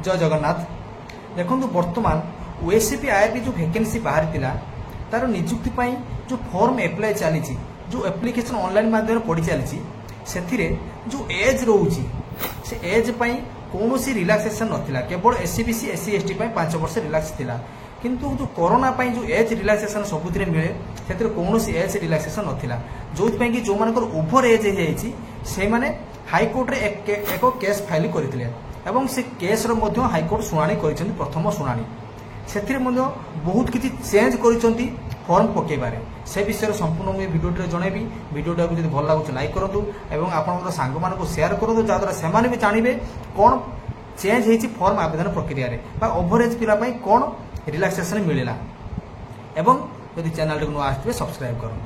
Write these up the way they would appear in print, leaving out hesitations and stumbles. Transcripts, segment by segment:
जय जगन्नाथ। देखो बर्तमान ओएससीपी आईआरबी जो वैकेंसी बाहरी तार नियुक्ति जो फॉर्म एप्लाई चली जो एप्लिकेशन ऑनलाइन माध्यम पड़ी चली से जो एज रोचे से एज कौन रिलैक्सेशन नाला केवल एससीबीसी एससी एसटी 5 वर्ष रिलैक्स थिला किंतु जो कोरोना जो एज रिलैक्सेशन सबुत मिले से कौन एज रिलैक्सेशन नाला जो कि जो मान ओभर एज से हाईकोर्ट रे एक केस फाइल करते एवं से केस हाईकोर्ट शुणाणी कर प्रथम शुणाणी से बहुत किसी चेंज कर फॉर्म पकेबारे से विषय संपूर्ण मुझे भिडियो जनइबी भिडियोटा को भल लगुच लाइक करूँ और आप सांग मान शेयर करूँ जहाद्वारा से भी जानवे कौन चेंज होती फॉर्म आवेदन प्रक्रिया ओभरेज पिला कौन रिलैक्सेशन मिलला एवं यदि चैनल नुआ आसवे सब्सक्राइब करूँ।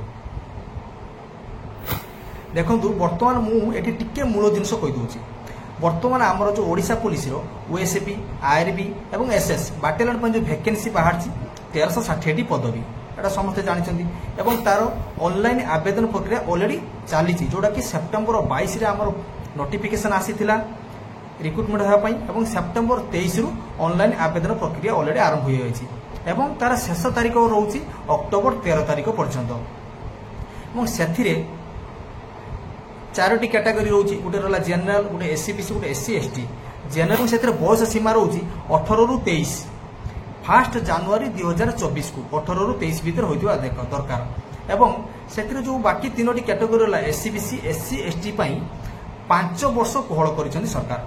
देखो बर्तमान मुझे टिके मूल जिनस कहीदे बर्तमान आमर जो ओडिशा पुलिस ओएसपी आईआरबी और एसएस बाटालियन जो वैकेंसी बाहर 1360 पदवी एटा समस्ते जानते और तार ऑनलाइन आवेदन प्रक्रिया ऑलरेडी चली जोटा कि सेप्टेम्बर 22 आमर नोटिफिकेशन आसीथिला रिक्रुटमेंट होगापी सेप्टेम्बर 23 रु ऑनलाइन आवेदन प्रक्रिया ऑलरेडी आरंभ हो जाए तार शेष तारीख रोचे अक्टोबर 13 तारीख पर्यंत से 4टी कैटेगरी रोचे गोटे रहा जेनराल गोटे एससीबीसी गोटे एससी एसटी जेनराल से बयस सीमा रोचे 18 रु 23 1 जनवरी 2024 को 18 रु 23 भितर होता दरकार एवं से जो बाकी 3टी कैटेगरी रहा एससीबीसी एससी एसटी 5 वर्ष कोहल कर सरकार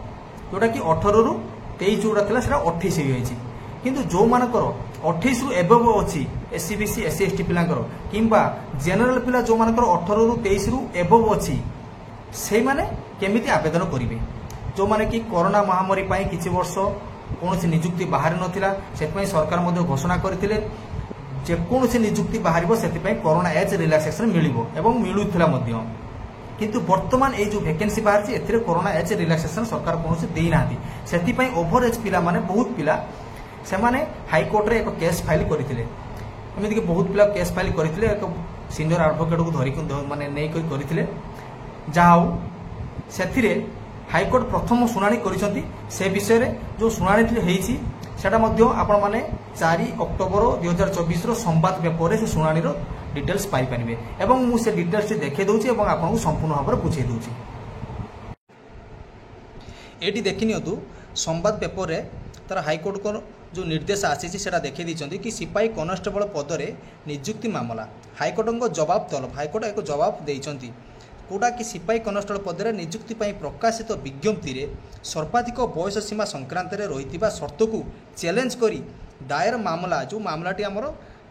जोटा कि 18 रु 23 जोड़ा था 28 हो जाए किंतु जो मानकर 28 रु एबव अच्छी एससीबीसी एससी एसटी पिलांकर किंबा जेनराल पिला जो मानकर 18 रु 23 रु एबव अच्छी से माने केमिति आवेदन करेंगे जो माने कि कोरोना महामारी किछि वर्ष कौन निजुक्ति बाहर नाला से सरकार मध्य घोषणा करते जेकोसी निजुक्ति बाहर से कोरोना एज रिलैक्सेशन मिलो मिलूला किंतु वर्तमान ये जो वैकेंसी बाहर ए कोरोना एज रिलैक्सेशन सरकार कौन देना से ओभर एज पिला माने बहुत पिला से हाईकोर्ट रे एक केस फाइल करते एमती बहुत पिला केस फाइल करते एक सीनियर एडवोकेट को धरिक माने नहीं करते जहाँ से हाईकोर्ट प्रथम शुणाणी कर विषय जो शुणाणी होती आपण मैंने 4 अक्टोबर 2024 संवाद पेपर से शुणाणी डिटेल्स पाइपर एवं मुझे डिटेल्स देखे दूसरी आपको संपूर्ण भाव में बुझे दूसरी ये देखी नियंतु संवाद पेपर रे तार हाईकोर्ट को जो निर्देश आसी से देखी दी कि सिपाही कनेस्टेबल पदर नियुक्ति मामला हाईकोर्ट जवाब तलब हाईकोर्ट एक जवाब देती कौटा कि सिपाही कनेस्टेबल पदर नियुक्ति प्रकाशित विज्ञप्ति रे सर्वाधिक बयस सीमा संक्रांत रही शर्त को चैलेंज करी दायर मामला जो मामलाटी आमर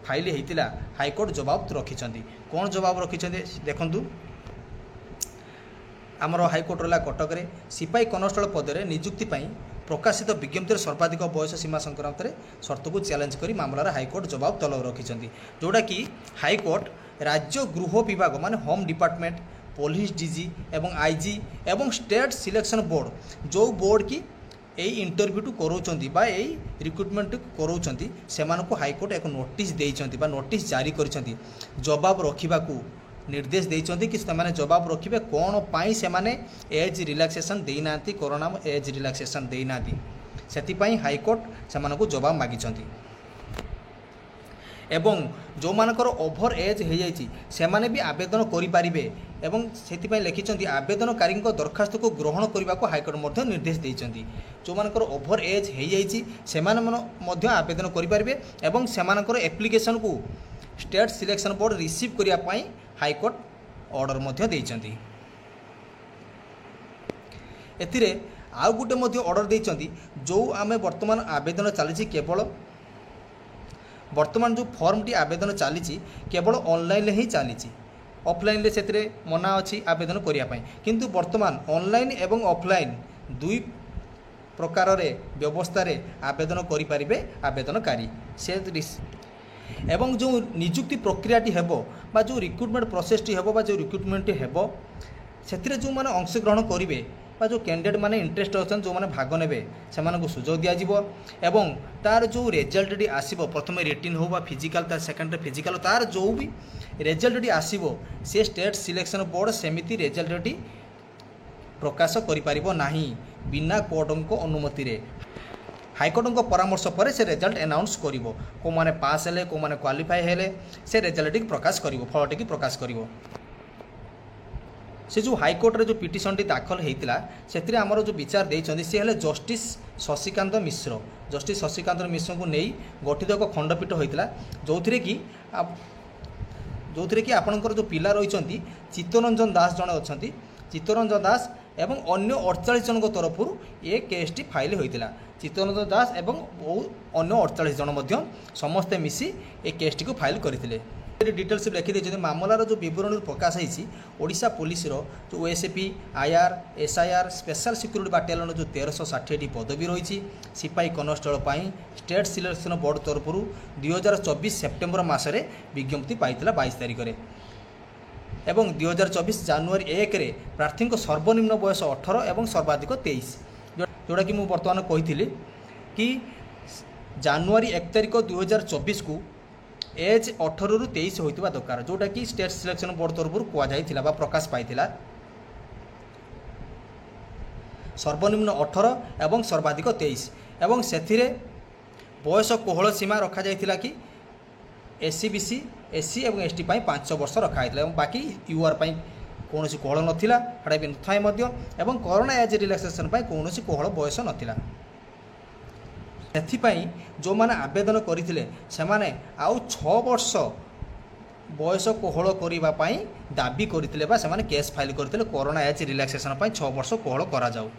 फाइल होता हाईकोर्ट जवाब रखिंट कौन जवाब रखिंट देखु आमर हाईकोर्ट रहा कटक रे सिपाही कनेस्टेबल पदर नियुक्ति प्रकाशित विज्ञप्ति सर्वाधिक बयस सीमा संक्रांत शर्त को चैलेंज करी मामलार हाईकोर्ट जवाब तलब रखिंट जोटा कि हाईकोर्ट राज्य गृह विभाग माने होम डिपार्टमेंट पुलिस डीजी एवं आईजी एवं स्टेट सिलेक्शन बोर्ड जो बोर्ड की यही इंटरव्यू कराउछंती बा यही रिक्रुटमेंट कराउछंती सेमानकु हाईकोर्ट एक नोटिस देइछंती बा नोटिस जारी करिछंती जवाब रखिबाकू निर्देश देइछंती कि सेमाने जवाब रखिबे कोन पाई सेमाने एज रिलैक्सेशन देइनांती कोरोना एज रिलैक्सेशन देइनांती सेति पई हाईकोर्ट सेमानकु जवाब मागिछंती एवं जो मानकर ओभर एज हो जाइए से भी आवेदन करें एवं से लिखिं आवेदनकारी दरखास्त को ग्रहण करने को हाईकोर्ट निर्देश देती जो मानकर ओभर एज हो जाइए से आवेदन करें एवं से एप्लिकेशन को स्टेट सिलेक्शन बोर्ड रिसीव करने हाईकोर्ट ऑर्डर देती एथिरे आउ गोटे ऑर्डर देती जो आम वर्तमान आवेदन चली केवल वर्तमान जो फॉर्म टी आवेदन चली केवल ऑनलाइन ही चली ऑफलाइन से मना अच्छी आवेदन करने किंतु वर्तमान ऑनलाइन एवं ऑफलाइन दुई प्रकार व्यवस्था आवेदन करें आवेदनकारी से एवं जो नियुक्ति प्रक्रियाटी हेबो बा जो रिक्रुटमेंट प्रोसेस टी हेबो बा जो रिक्रुटमेंट हेबो से जो मैंने अंशग्रहण करेंगे जो कैंडिडेट माने इंटरेस्ट अच्छा जो मैंने भाग ने से सुजोग दिज्व एवं तार जो रिजल्ट आसो प्रथम रिटिन हो बा फिजिकल तार सेकेंड फिजिकल तार जो भी रिजल्ट आसो से स्टेट सिलेक्शन बोर्ड सेमिति रिजल्ट प्रकाश करि परिबो नाही बिना कोर्ट को अनुमति रे हाइकोर्ट परामर्श पर से रिजल्ट अनाउंस करिवो को माने पास हेले को माने क्वालिफाई हेले से रिजल्ट टी प्रकाश करिवो फलटी की प्रकाश करिवो। से जो हाइकोर्ट रे जो पिटिशन टी दाखल हेतिला सेतिरे हमरो जो विचार देइछन्ती से हेले जस्टिस शशिकांत मिश्र। जस्टिस शशिकांत मिश्र को नहीं गठित एक खंडपीठ होइतिला जोथिरे कि आपणकर जो पिला रहिछन्ती चित्तरंजन दास जणे अछन्ती चित्तरंजन दास एवं अन्य 48 जन तरफ ये case T file होइतिला। Chittaranjan Das एवं अन्य 48 जन मध्य समस्ते मिसी ए केस टी को फाइल करथिले। डिटेल्स लिखि देछन्ती मामलार जो विवरण प्रकाश होइछि ओडिशा पुलिस रो जो OSP IR SIR special security battalion जो 1360 पदवी रही सिपाही कनस्टेबल पाई स्टेट सिलेक्शन बोर्ड तरफ 2024 सेप्टेम्बर मासरे विज्ञप्ति पाइतिला 22 तारिख रे एवं 2024 जनवरी 1 रे प्रार्थी सर्वनिम्न बयस 18 एवं सर्वाधिक 23 जोटा कि मुझे बर्तमान कही कि जनवरी 1 तारिख 2024 को एज 18 रु 23 होइतिबा दरकार जोटा कि स्टेट सिलेक्शन बोर्ड तरफ कहुला बा प्रकाश पाइथिला। सर्वनिम्न 18 एवं सर्वाधिक 23 एवं सेथिरे बयस कोहल सीमा रखा जाइथिला कि एससी बीसी एससी एवं एसटी पाई 5 वर्ष रखा जाइथिला एवं बाकी यूआर पाई कोनोसी कोहल नथिला हडा भी नथाय मध्य एवं कोरोना एज रिलैक्सेशन पाई कोनोसी कोहल बयस नथिला। एथिपाई जो माने आवेदन करथिले से माने आउ 6 वर्ष बयस कोहल करिबा पाई दाबी करथिले बा से माने केस फाइल करथिले कोरोना एज रिलैक्सेशन पाई 6 वर्ष कोहल करा जाऊ।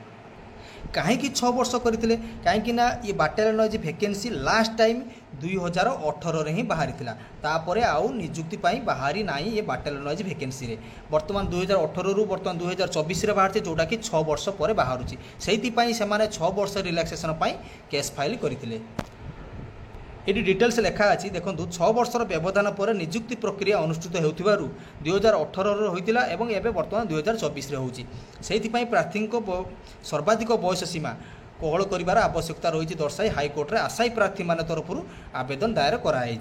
कहीं 6 वर्ष करथिले कहीं ना ये battalion age vacancy last time 2018 रे ही बाहरी थिला तापरे आउ नियुक्ति पाई बाहरी नाही ये बाटालियन एज वैकेंसी रे वर्तमान 2018 रु वर्तमान 2024 रे बाहर जोटा कि 6 वर्ष पर बाहरुची सेहिति पाई से माने 6 वर्ष रिलैक्सेशन पाई केस फाइल करथिले। ये डिटेल्स लिखा अच्छी देखो 6 वर्षर व्यवधान पर नियुक्ति प्रक्रिया अनुष्ठित होउथिबारु 2018 होइतिला एवं एबे वर्तमान 2024 रे होउची सेहिति प्रार्थी सर्वाधिक बयस सीमा कोहल करिवार आवश्यकता रही दर्शाई हाइकोर्ट रे आशायी प्रार्थी मान तरफ आवेदन दायर कराई।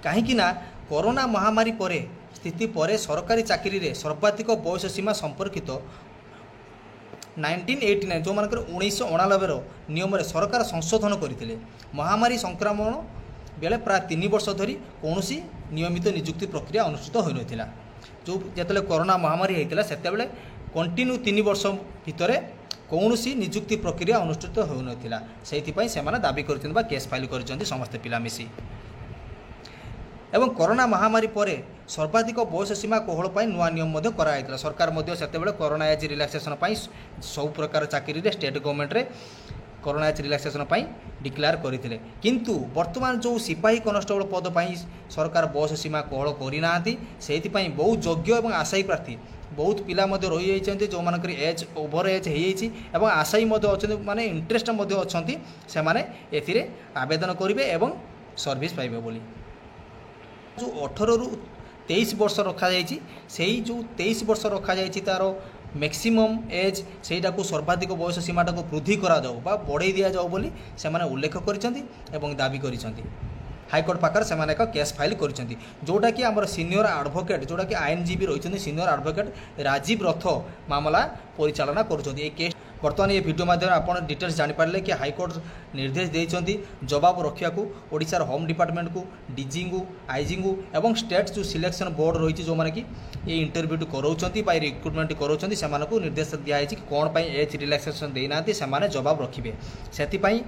कहीं कोरोना महामारी पर स्थिति पर सरकारी चाकरी रे सर्वाधिक बयस सीमा संपर्कित 1989 जो मानकर 1989 नियम रे सरकार संशोधन करथिले। महामारी संक्रमण बेले प्राय 3 वर्ष धरी कौनसी नियमित नियुक्ति प्रक्रिया अनुष्ठित होई नथिला। जो जेतले कोरोना महामारी हेतिला सेतेबेले कंटिन्यू 3 वर्ष भितरे कौनसी नियुक्ति प्रक्रिया अनुष्ठित होई नथिला सेहिति पई सेमाने दाबी करथिन बा केस फाइल करचंती समस्त पिला मिसी एवं कोरोना महामारी पर सर्वाधिक बयस सीमा कोहल पाई नुआ नियम मध्य कराइतला। सरकार मध्य सेतेबेले कोरोना एज रिलैक्सेशन पाई सब प्रकार चाकरी रे स्टेट गवर्नमेंट रे कोरोना एज रिलैक्सेशन पाई डिक्लेयर करथिले किंतु वर्तमान जो सिपाही कनस्टेबल पद पाई सरकार बयस सीमा कोहल करिनांती सेहिति पाई बहुत योग्य एवं आशायी प्रार्थी बहुत पिला मध्य रही जाइछन्ती जो मानकर एज ओवर एज हो जाइछि एवं आशायी मध्य अछन्ती माने इंटरेस्ट मध्य अछन्ती से माने एथिरे आवेदन करिवे एवं सर्विस पाइबे बोली। जो 18 रु 23 वर्ष रखा जाइछि सेही जो 23 वर्ष रखा जाइछि तारो मैक्सिमम एज सेटा को सर्वाधिक बयस सीमाटा को वृद्धि करा जाऊ बा बढ़ाई दिया जाऊ बोली से माने उल्लेख करिसंती एवं दाबी करिसंती। हाइकोर्ट पाकर से माने एक केस फाइल करिसंती जोटा कि हमर सीनियर एडवोकेट जोटा कि आईएनजीबी रहिसंती सीनियर एडवोकेट राजीव रथ मामला परिचालना करुछंती। ए केस बर्तमान ये वीडियो माध्यम आपण डिटेल्स जानि पारले कि हाइकोर्ट निर्देश देइछंती जवाब रखिया को ओडिसा होम डिपार्टमेंट को डीजी को आईजी को एवं स्टेट जो सिलेक्शन बोर्ड रही जो माने कि ये इंटरव्यू कराउछंती बा रिक्रुटमेंट कराउछंती से मानको निर्देश दिया है कि कोन पई एज रिलैक्सेशन देइनांती से माने जवाब रखिबे सेति पई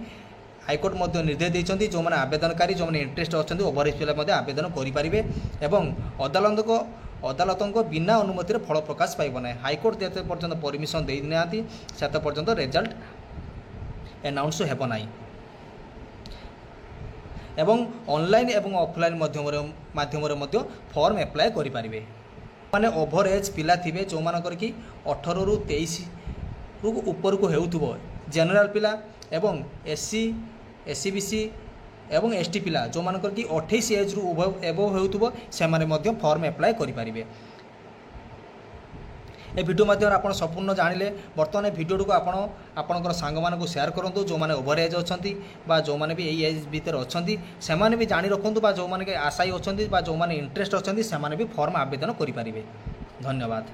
हाइकोर्ट मध्य निर्देश देइछंती जो माने आवेदनकारी जो माने इंटरेस्ट अछंती ओवर एज मध्य आवेदन करि पारिबे एवं अदालत बिना अनुमति फल प्रकाश पाइब ना। हाइकोर्ट जिते पर्यंत परमिशन दे ना से पर्यंत रिजल्ट अनाउंस हेब ना एवं ऑनलाइन एवं ऑफलाइन माध्यम फॉर्म एप्लाय करें माने ओवर एज पिला थिबे जो मानकर कि 18 रु 23 रु ऊपर को हेउथबो जनरल पिला एवं एससी एससी बीसी एवं एसटी पिला जो मानकर कि 28 एज रु एबव हेउथबो से माने मध्य फॉर्म एप्लाय करि पारिबे। ए वीडियो माध्यम आप संपूर्ण जानिले बर्तमान वीडियो को आपणकर सांग मानक शेयर करूँ जो मैंने ओवर एज अच्छा जो मैंने भी यही एज भितर अच्छा से भी जानी रखुँ जो मैंने आशायी अच्छा जो मैंने इंटरेस्ट अच्छा से भी फॉर्म आवेदन करें। धन्यवाद।